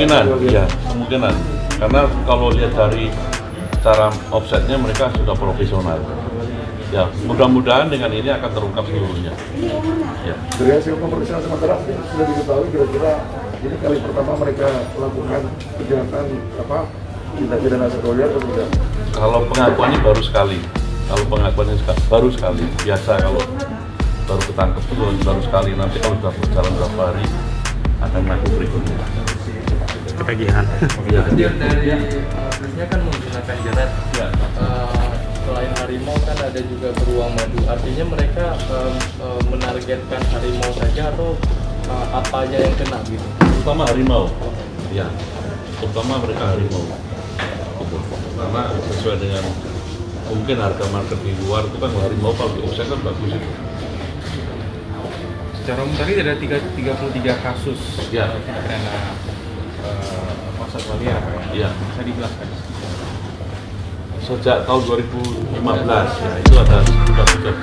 Kemungkinan, ya, kemungkinan. Karena kalau lihat dari cara offsetnya mereka sudah profesional. Ya, mudah-mudahan dengan ini akan terungkap seluruhnya. Ya. Dari hasil pemeriksaan sementara sudah diketahui kira-kira ini kali pertama mereka melakukan kejahatan tindak pidana seksual atau tidak? Kalau pengakuannya baru sekali. Baru sekali. Biasa kalau baru ketangkep itu baru sekali. Nanti kalau sudah berjalan berapa hari akan mengaku berikutnya. Ketagihan. Ya. Dari terusnya kan menggunakan jerat. Ya. Selain harimau kan ada juga beruang madu. Artinya mereka menargetkan harimau saja atau apa aja yang kena gitu? Terutama harimau. Ya. Terutama mereka harimau. Gitu. Karena sesuai dengan mungkin harga market di luar itu kan harimau kalau diusaha kan bagus itu. Secara umum tadi ada 33 kasus Ya. tindak pidana satwa liar, Pak, ya? Ya. Bisa dijelaskan? Sejak tahun 2015 ya itu ada sudah